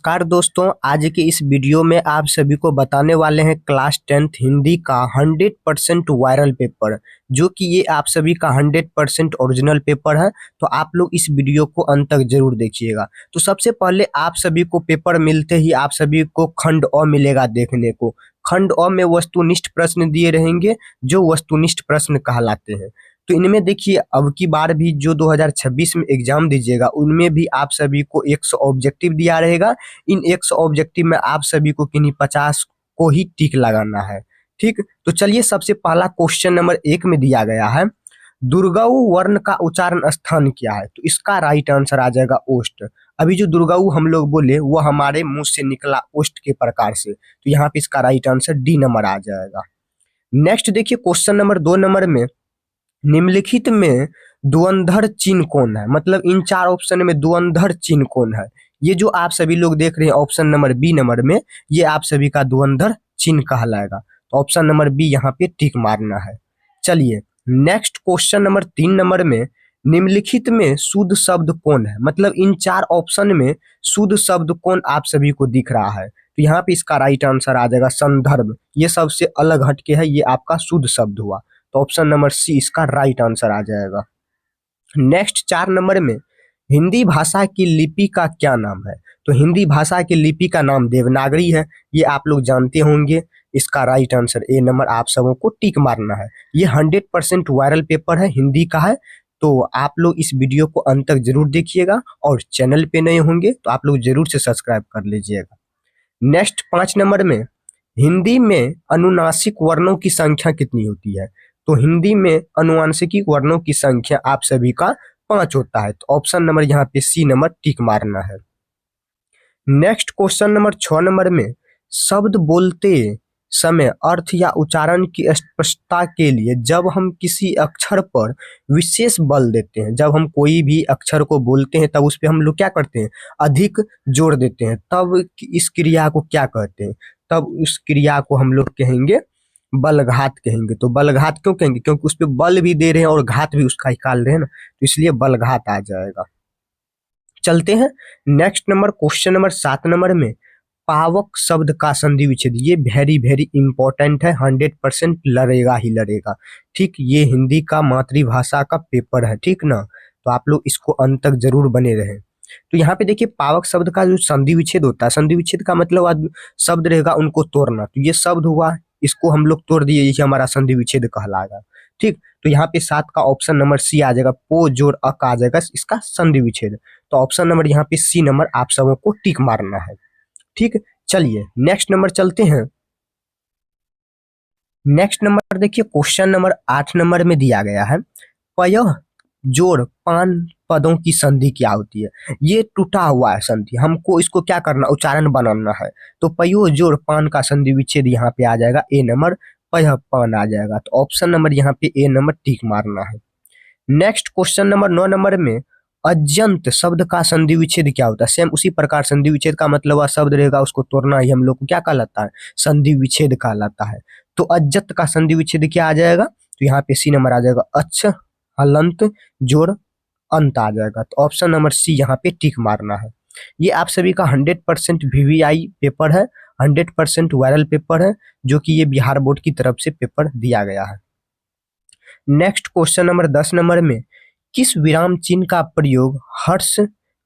नमस्कार दोस्तों, आज के इस वीडियो में आप सभी को बताने वाले हैं क्लास 10th हिंदी का 100% वायरल पेपर, जो कि ये आप सभी का 100% ओरिजिनल पेपर है। तो आप लोग इस वीडियो को अंत तक जरूर देखिएगा। तो सबसे पहले आप सभी को पेपर मिलते ही आप सभी को खंड अ मिलेगा देखने को। खंड अ में वस्तुनिष्ठ प्रश्न दिए रहेंगे, जो वस्तुनिष्ठ प्रश्न कहलाते हैं। तो इनमें देखिए, अब की बार भी जो 2026 में एग्जाम दीजिएगा उनमें भी आप सभी को 100 ऑब्जेक्टिव दिया रहेगा। इन 100 ऑब्जेक्टिव में आप सभी को किन्हीं 50 को ही टिक लगाना है। ठीक, तो चलिए सबसे पहला क्वेश्चन नंबर 1 में दिया गया है, दुर्गाऊ वर्ण का उच्चारण स्थान क्या है? तो इसका राइट आंसर आ जाएगा ओष्ठ। अभी जो दुर्गाऊ हम लोग बोले वो हमारे मुंह से निकला ओष्ठ के प्रकार से, तो यहाँ पे इसका राइट आंसर डी नंबर आ जाएगा। नेक्स्ट देखिए, क्वेश्चन नंबर 2 नंबर में, निम्नलिखित में धुरंधर चिन्ह कौन है? मतलब इन चार ऑप्शन में धुरंधर चिन्ह कौन है? ये जो आप सभी लोग देख रहे हैं ऑप्शन नंबर बी नंबर में, ये आप सभी का धुरंधर चिन्ह कहलाएगा। तो ऑप्शन नंबर बी यहाँ पे टिक मारना है। चलिए नेक्स्ट क्वेश्चन नंबर 3 नंबर में, निम्नलिखित में शुद्ध शब्द कौन है? मतलब इन चार ऑप्शन में शुद्ध शब्द कौन आप सभी को दिख रहा है? तो यहाँ पे इसका राइट आंसर आ जाएगा संदर्भ। ये सबसे अलग हटके है, ये आपका शुद्ध शब्द हुआ। तो ऑप्शन नंबर सी इसका राइट आंसर आ जाएगा। नेक्स्ट 4 नंबर में, हिंदी भाषा की लिपि का क्या नाम है? तो हिंदी भाषा की लिपि का नाम देवनागरी है, ये आप लोग जानते होंगे। इसका राइट आंसर ए नंबर आप सबों को टिक मारना है। ये 100% वायरल पेपर है, हिंदी का है। तो आप लोग इस वीडियो को अंत तक जरूर देखिएगा, और चैनल पे नए होंगे तो आप लोग जरूर से सब्सक्राइब कर लीजिएगा। नेक्स्ट 5 नंबर में, हिंदी में अनुनासिक वर्णों की संख्या कितनी होती है? तो हिंदी में अनुवांशिक वर्णों की संख्या आप सभी का 5 होता है। तो ऑप्शन नंबर यहाँ पे सी नंबर टिक मारना है। नेक्स्ट क्वेश्चन नंबर 6 नंबर में, शब्द बोलते समय अर्थ या उच्चारण की स्पष्टता के लिए जब हम किसी अक्षर पर विशेष बल देते हैं, जब हम कोई भी अक्षर को बोलते हैं तब उस पर हम लोग क्या करते हैं, अधिक जोर देते हैं, तब इस क्रिया को क्या कहते हैं? तब उस क्रिया को हम लोग कहेंगे बलघात कहेंगे। तो बलघात क्यों कहेंगे? क्योंकि उस पर बल भी दे रहे हैं और घात भी उसका निकाल रहे हैं ना, तो इसलिए बलघात आ जाएगा। चलते हैं next number, question number 7 number में, पावक शब्द का संधि विच्छेद। ये वेरी वेरी इंपॉर्टेंट है, 100% लड़ेगा ही लड़ेगा। ठीक, ये हिंदी का मातृभाषा का पेपर है, ठीक ना। तो आप लोग इसको अंत तक जरूर बने रहें। तो यहाँ पे देखिए, पावक शब्द का जो संधि विच्छेद होता है, संधि विच्छेद का मतलब शब्द रहेगा उनको तोड़ना। तो ये शब्द हुआ, इसको हम लोग तोड़ दिए, ये हमारा संधि विच्छेद कहलाएगा। ठीक, तो यहाँ पे 7 का ऑप्शन नंबर सी आ जाएगा, पो जोड़ अक आ जाएगा इसका संधि विच्छेद। तो ऑप्शन नंबर यहाँ पे सी नंबर आप सबों को टिक मारना है। ठीक, चलिए नेक्स्ट नंबर चलते हैं। नेक्स्ट नंबर देखिए, क्वेश्चन नंबर 8 नंबर में दिया गया है, पयः जोड़ पान पदों की संधि क्या होती है? ये टूटा हुआ है संधि, हमको इसको क्या करना, उच्चारण बनाना है। तो पयो जोड़ पान का संधि विच्छेद यहाँ पे आ जाएगा ए नंबर, पयः पान आ जाएगा। तो ऑप्शन नंबर यहाँ पे ए नंबर टिक मारना है। नेक्स्ट क्वेश्चन नंबर 9 नंबर में, अजंत शब्द का संधि विच्छेद क्या होता है? सेम उसी प्रकार संधि विच्छेद का मतलब वह शब्द रहेगा उसको तोड़ना ही हम लोग को क्या कहलाता है, संधि विच्छेद कहलाता है। तो अजत का संधि विच्छेद क्या आ जाएगा? तो यहाँ पे सी नंबर आ जाएगा, अच्छ हलंत जोड़ अंत आ जाएगा। तो ऑप्शन नंबर सी यहाँ पे टिक मारना है। ये आप सभी का 100% VVI पेपर है, 100% वायरल पेपर है, जो कि ये बिहार बोर्ड की तरफ से पेपर दिया गया है। नेक्स्ट क्वेश्चन नंबर 10 नंबर में, किस विराम चिन्ह का प्रयोग हर्ष,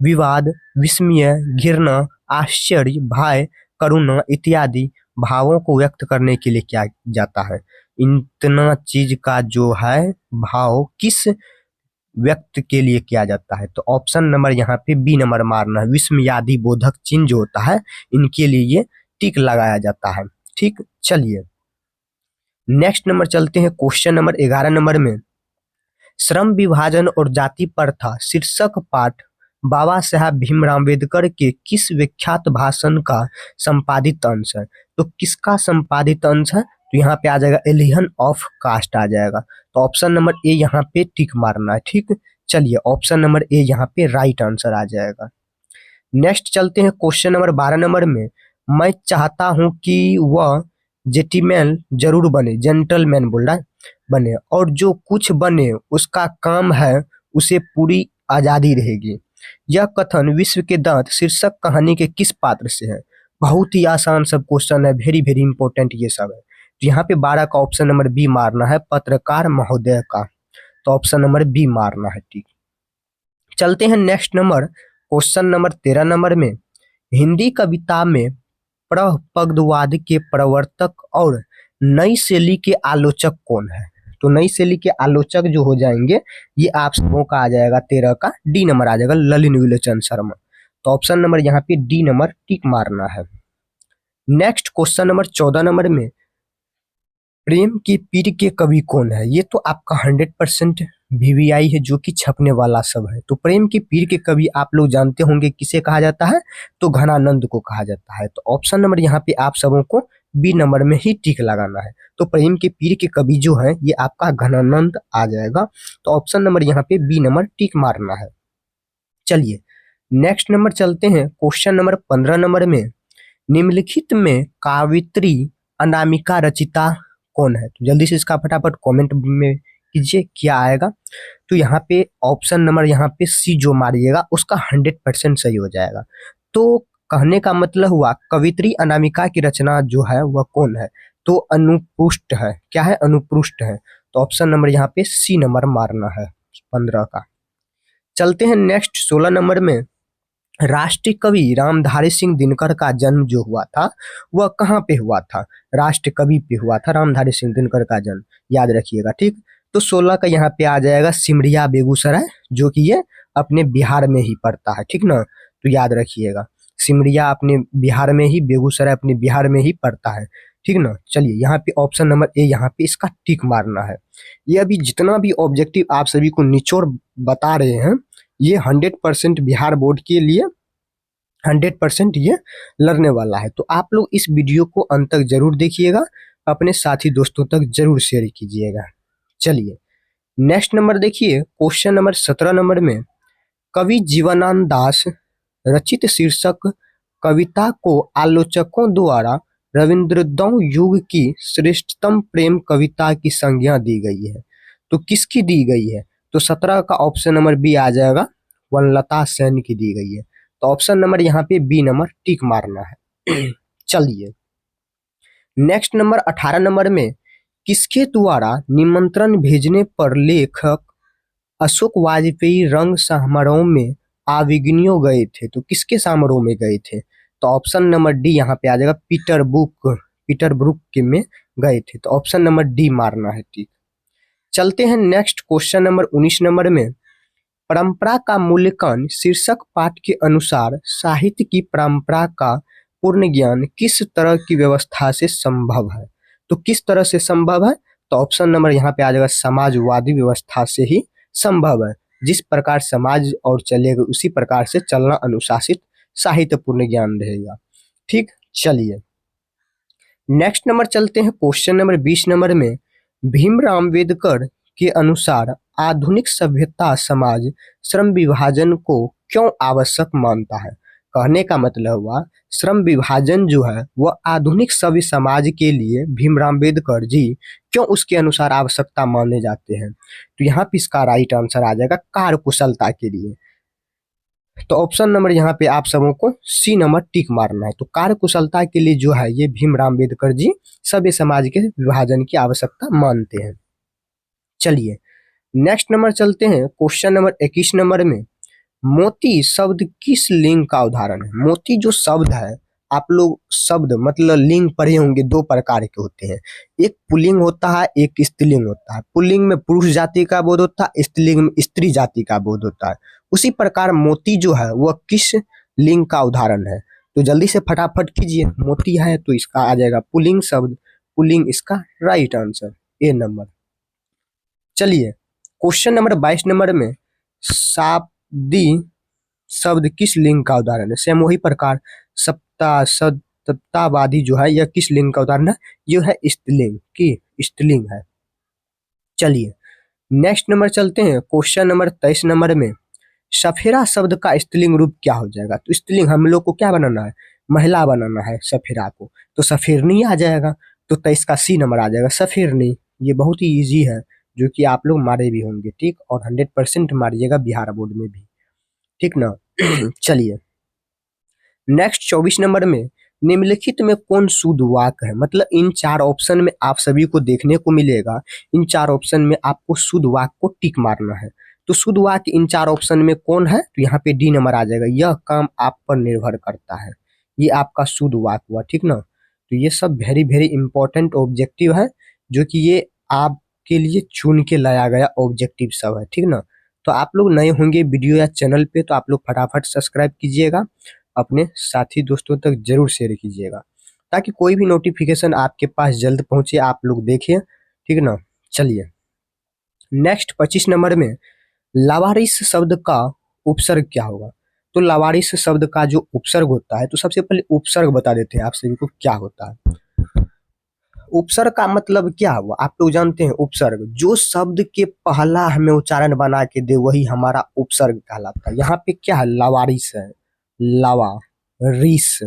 विवाद, विस्मय, घृणा, आश्चर्य, भय, करुणा इत्यादि भावों को व्यक्त करने के लिए किया जाता है? इतना चीज का जो है भाव किस व्यक्त के लिए किया जाता है? तो ऑप्शन नंबर यहाँ पे बी नंबर मारना है, विस्मयादि बोधक चिन्ह जो होता है इनके लिए ये टिक लगाया जाता है। ठीक, चलिए नेक्स्ट नंबर चलते हैं, क्वेश्चन नंबर 11 नंबर में, श्रम विभाजन और जाति प्रथा शीर्षक पाठ बाबा साहब भीमराव अम्बेडकर के किस विख्यात भाषण का संपादित अंश है? तो किसका संपादित अंश है? तो यहाँ पे आ जाएगा एलियन ऑफ कास्ट आ जाएगा। तो ऑप्शन नंबर ए यहाँ पे टिक मारना है। ठीक, चलिए ऑप्शन नंबर ए यहाँ पे राइट आंसर आ जाएगा। नेक्स्ट चलते हैं क्वेश्चन नंबर 12 नंबर में, मैं चाहता हूं कि वह जेंटलमैन जरूर बने, जेंटलमैन बोल रहा है, बने, और जो कुछ बने उसका काम है उसे पूरी आजादी रहेगी। यह कथन विश्व के दांत शीर्षक कहानी के किस पात्र से है? बहुत ही आसान सब क्वेश्चन है, वेरी वेरी इंपॉर्टेंट ये सब है। तो यहाँ पे 12 का ऑप्शन नंबर बी मारना है, पत्रकार महोदय का। तो ऑप्शन नंबर बी मारना है, ठीक। चलते हैं next number, question number 13 number में, हिंदी कविता में प्रपद्यवाद के प्रवर्तक और नई शैली के आलोचक कौन है? तो नई शैली के आलोचक जो हो जाएंगे, ये आप सबों का आ जाएगा 13 का डी नंबर आ जाएगा, ललित विलोचन शर्मा। तो ऑप्शन नंबर यहाँ पे डी नंबर टिक मारना है। नेक्स्ट क्वेश्चन नंबर 14 नंबर में, प्रेम की पीर के कवि कौन है? ये तो आपका 100% वीवीआई है, जो कि छपने वाला सब है। तो प्रेम की पीर के कवि आप लोग जानते होंगे किसे कहा जाता है? तो घनानंद को कहा जाता है। तो ऑप्शन नंबर यहाँ पे आप सबों को बी नंबर में ही टिक लगाना है। तो प्रेम के पीर के कवि जो है ये आपका घनानंद आ जाएगा। तो ऑप्शन नंबर यहाँ पे बी नंबर टिक मारना है। चलिए नेक्स्ट नंबर चलते हैं, क्वेश्चन नंबर 15 नंबर में, निम्नलिखित में कावित्री अनामिका रचिता कौन है? तो जल्दी से इसका फटाफट कमेंट में कीजिए क्या आएगा। तो यहाँ पे ऑप्शन नंबर यहाँ पे सी जो मारिएगा उसका 100% सही हो जाएगा। तो कहने का मतलब हुआ कवित्री अनामिका की रचना जो है वह कौन है? तो अनुपृष्ठ है। क्या है? अनुपृष्ठ है। तो ऑप्शन नंबर यहाँ पे सी नंबर मारना है 15 का। चलते हैं नेक्स्ट 16 नंबर में, राष्ट्रीय कवि रामधारी सिंह दिनकर का जन्म जो हुआ था वह कहाँ पे हुआ था? राष्ट्रीय कवि पे हुआ था रामधारी सिंह दिनकर का जन्म, याद रखिएगा, ठीक। तो 16 का यहाँ पे आ जाएगा सिमरिया बेगूसराय, जो कि ये अपने बिहार में ही पड़ता है, ठीक ना। तो याद रखिएगा सिमरिया अपने बिहार में ही, बेगूसराय अपने बिहार में ही पड़ता है, ठीक ना। चलिए यहाँ पे ऑप्शन नंबर ए यहाँ पे इसका टिक मारना है। ये अभी जितना भी ऑब्जेक्टिव आप सभी को निचोड़ बता रहे हैं ये 100% बिहार बोर्ड के लिए 100% ये लड़ने वाला है। तो आप लोग इस वीडियो को अंत तक जरूर देखिएगा, अपने साथी दोस्तों तक जरूर शेयर कीजिएगा। चलिए नेक्स्ट नंबर देखिए, क्वेश्चन नंबर 17 नंबर में, कवि जीवनानंद दास रचित शीर्षक कविता को आलोचकों द्वारा रविंद्रोदय युग की श्रेष्ठतम प्रेम कविता की संज्ञा दी गई है। तो किसकी दी गई है? तो 17 का ऑप्शन नंबर बी आ जाएगा, वनलता सेन की दी गई है। तो ऑप्शन नंबर यहाँ पे बी नंबर टिक मारना है। चलिए नेक्स्ट नंबर 18 नंबर में, किसके द्वारा निमंत्रण भेजने पर लेखक अशोक वाजपेयी रंग समारोह में अविग्नियो गए थे? तो किसके समारोह में गए थे? तो ऑप्शन नंबर डी यहाँ पे आ जाएगा, पीटर ब्रुक के में गए थे। तो ऑप्शन नंबर डी मारना है, ठीक। चलते हैं नेक्स्ट क्वेश्चन नंबर 19 नंबर में, परंपरा का मूल्यांकन शीर्षक पाठ के अनुसार साहित्य की परंपरा का पूर्ण ज्ञान किस तरह की व्यवस्था से संभव है? तो किस तरह से संभव है? तो ऑप्शन नंबर यहाँ पे आ जाएगा, समाजवादी व्यवस्था से ही संभव है। जिस प्रकार समाज और चलेगा उसी प्रकार से चलना अनुशासित साहित्य पूर्ण ज्ञान रहेगा, ठीक। चलिए नेक्स्ट नंबर चलते हैं, क्वेश्चन नंबर 20 नंबर में, भीमराव अम्बेडकर के अनुसार आधुनिक सभ्यता समाज श्रम विभाजन को क्यों आवश्यक मानता है? कहने का मतलब हुआ श्रम विभाजन जो है वह आधुनिक सभ्य समाज के लिए भीमराव अम्बेडकर जी क्यों उसके अनुसार आवश्यकता माने जाते हैं? तो यहाँ पे इसका राइट आंसर आ जाएगा कार्य कुशलता के लिए। तो ऑप्शन नंबर यहाँ पे आप सबों को सी नंबर टिक मारना है। तो कार्य कुशलता के लिए जो है ये भीमराव अम्बेडकर जी सभ्य समाज के विभाजन की आवश्यकता मानते हैं। चलिए नेक्स्ट नंबर चलते हैं, क्वेश्चन नंबर 21 नंबर में, मोती शब्द किस लिंग का उदाहरण है? मोती जो शब्द है, आप लोग शब्द मतलब लिंग पढ़े होंगे, दो प्रकार के होते हैं, एक पुल्लिंग होता है, एक स्त्रीलिंग होता है। पुल्लिंग में पुरुष जाति का बोध होता है, स्त्रीलिंग में स्त्री जाति का बोध होता है। उसी प्रकार मोती जो है वह किस लिंग का उदाहरण है? तो जल्दी से फटाफट कीजिए, मोती है तो इसका आ जाएगा पुल्लिंग शब्द, पुल्लिंग इसका राइट आंसर ए नंबर। चलिए क्वेश्चन नंबर 22 नंबर में, शाब्दी शब्द किस लिंग का उदाहरण है? सेम वही प्रकार सत्तावादी जो है यह किस लिंग का उदाहरण है? यह है स्त्रीलिंग की, स्त्रीलिंग है। चलिए नेक्स्ट नंबर चलते हैं, क्वेश्चन नंबर 23 नंबर में, सफेरा शब्द का स्त्रीलिंग रूप क्या हो जाएगा? तो स्त्रीलिंग हम लोग को क्या बनाना है? महिला बनाना है सफेरा को, तो सफेरनी आ जाएगा। तो 23 का सी नंबर आ जाएगा, सफेरनी। ये बहुत ही इजी है जो कि आप लोग मारे भी होंगे, ठीक, और 100% मारिएगा बिहार बोर्ड में भी, ठीक ना। चलिए नेक्स्ट 24 नंबर में निम्नलिखित में कौन शुद्ध वाक्य है, मतलब इन चार ऑप्शन में आप सभी को देखने को मिलेगा, इन चार ऑप्शन में आपको शुद्ध वाक्य को टिक मारना है। तो शुद्ध वाक्य इन चार ऑप्शन में कौन है, तो यहाँ पे डी नंबर आ जाएगा, यह काम आप पर निर्भर करता है, ये आपका शुद्ध वाक्य हुआ, ठीक ना। तो ये सब वेरी वेरी इंपॉर्टेंट ऑब्जेक्टिव है, जो कि ये आपके लिए चुन के लाया गया ऑब्जेक्टिव सब है, ठीक ना। तो आप लोग नए होंगे वीडियो या चैनल पे, तो आप लोग फटाफट सब्सक्राइब कीजिएगा, अपने साथी दोस्तों तक जरूर शेयर कीजिएगा, ताकि कोई भी नोटिफिकेशन आपके पास जल्द पहुंचे, आप लोग देखें, ठीक ना। चलिए नेक्स्ट 25 नंबर में लावारिस शब्द का उपसर्ग क्या होगा। तो लावारिस शब्द का जो उपसर्ग होता है, तो सबसे पहले उपसर्ग बता देते हैं आप सभी को क्या होता है। उपसर्ग का मतलब क्या हुआ, आप लोग जानते हैं। उपसर्ग जो शब्द के पहला हमें उच्चारण बना के दे वही हमारा उपसर्ग कहलाता है। यहाँ पे क्या है, लावारिस है, लावा रिस,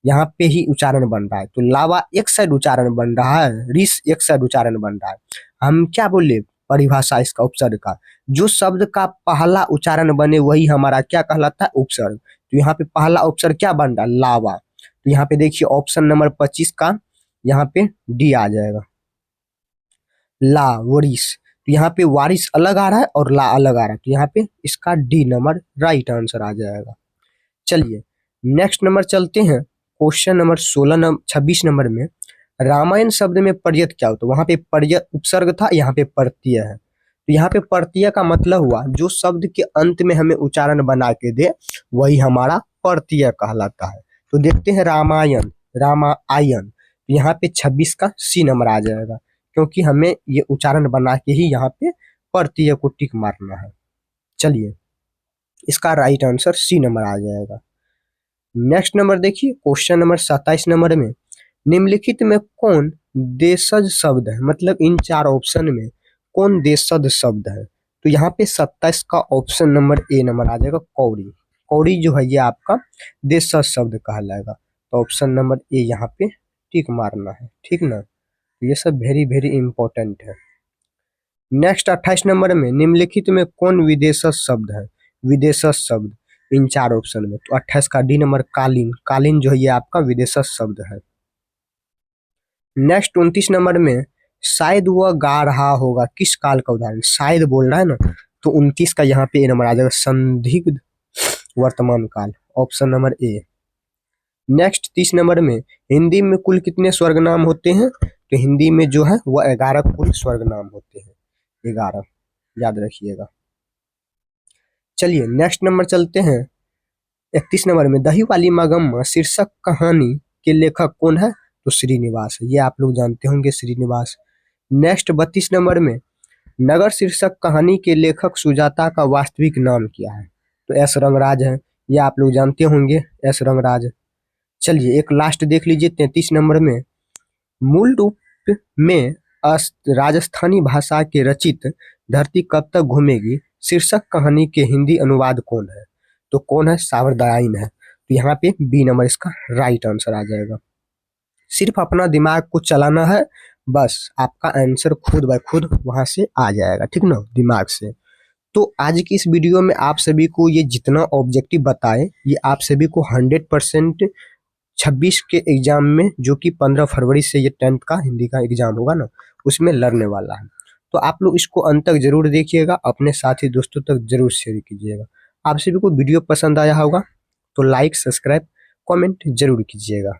यहाँ पे ही उच्चारण बन रहा है। तो लावा एक साइड उच्चारण बन रहा है, रिस एक साइड उच्चारण बन रहा है। हम क्या बोले परिभाषा इसका उपसर्ग का, जो शब्द का पहला उच्चारण बने वही हमारा क्या कहलाता है, उपसर्ग। तो यहाँ पे पहला उपसर्ग क्या बन रहा है, लावा। तो यहाँ पे देखिए ऑप्शन नंबर 25 का यहाँ पे डी आ जाएगा, ला वरिस। तो यहाँ पे वारिस अलग आ रहा है और ला अलग आ रहा है, तो यहाँ पे इसका डी नंबर राइट आंसर आ जाएगा। चलिए नेक्स्ट नंबर चलते हैं, क्वेश्चन नंबर 26 नंबर में रामायण शब्द में पर्यत क्या होता है। वहां पे पर्यत उपसर्ग था, यहाँ पे प्रत्यय है। तो यहाँ पे प्रत्यय का मतलब हुआ जो शब्द के अंत में हमें उच्चारण बना के दे वही हमारा प्रत्यय कहलाता है। तो देखते हैं रामायण, रामायण, यहाँ पे 26 का सी नंबर आ जाएगा, क्योंकि हमें ये उच्चारण बना के ही यहाँ पे प्रत्यय को टिक मारना है। चलिए इसका राइट आंसर सी नंबर आ जाएगा। नेक्स्ट नंबर देखिए, क्वेश्चन नंबर 27 नंबर में निम्नलिखित में कौन देशज शब्द है, मतलब इन चार ऑप्शन में कौन देशज शब्द है। तो यहाँ पे 27 का ऑप्शन नंबर ए नंबर आ जाएगा, कौड़ी। कौड़ी जो है ये आपका देशज शब्द कहलाएगा। तो ऑप्शन नंबर ए यहाँ पे टिक मारना है, ठीक ना। तो ये सब वेरी वेरी इंपॉर्टेंट है। नेक्स्ट 28 नंबर में निम्नलिखित में कौन विदेशज शब्द है, विदेशज शब्द इन चार ऑप्शन में। तो 28 का डी नंबर कालीन, कालीन जो है ये आपका विदेशज शब्द है। नेक्स्ट 29 नंबर में शायद वह गा रहा होगा किस काल का उदाहरण, शायद बोल रहा है ना, तो 29 का यहाँ पे ए नंबर आ जाएगा, संदिग्ध वर्तमान काल, option number A. Next 30 number में हिंदी में कुल कितने स्वर्ग नाम होते हैं। तो हिंदी में जो है वह 11 कुल स्वर्ग नाम होते हैं, 11 याद रखिएगा। चलिए नेक्स्ट नंबर चलते हैं, 31 नंबर में दही वाली मागम्मा शीर्षक कहानी के लेखक कौन है। तो श्रीनिवास है, ये आप लोग जानते होंगे श्रीनिवास। नेक्स्ट 32 नंबर में नगर शीर्षक कहानी के लेखक सुजाता का वास्तविक नाम क्या है। तो एस रंगराज है, ये आप लोग जानते होंगे एस रंगराज। चलिए एक लास्ट देख लीजिए 33 नंबर में मूल रूप में राजस्थानी भाषा के रचित धरती कब तक घूमेगी शीर्षक कहानी के हिंदी अनुवाद कौन है। तो कौन है, सावरदायिन है। तो यहाँ पे बी नंबर इसका राइट आंसर आ जाएगा। सिर्फ अपना दिमाग को चलाना है, बस आपका आंसर खुद ब खुद वहां से आ जाएगा, ठीक ना, दिमाग से। तो आज की इस वीडियो में आप सभी को ये जितना ऑब्जेक्टिव बताए ये आप सभी को 100% 26 के एग्जाम में, जो कि 15 फरवरी से ये 10th का हिंदी का एग्जाम होगा ना, उसमें लड़ने वाला है। तो आप लोग इसको अंत तक जरूर देखिएगा, अपने साथी दोस्तों तक जरूर शेयर कीजिएगा। आप सभी को वीडियो पसंद आया होगा तो लाइक सब्सक्राइब कमेंट जरूर कीजिएगा।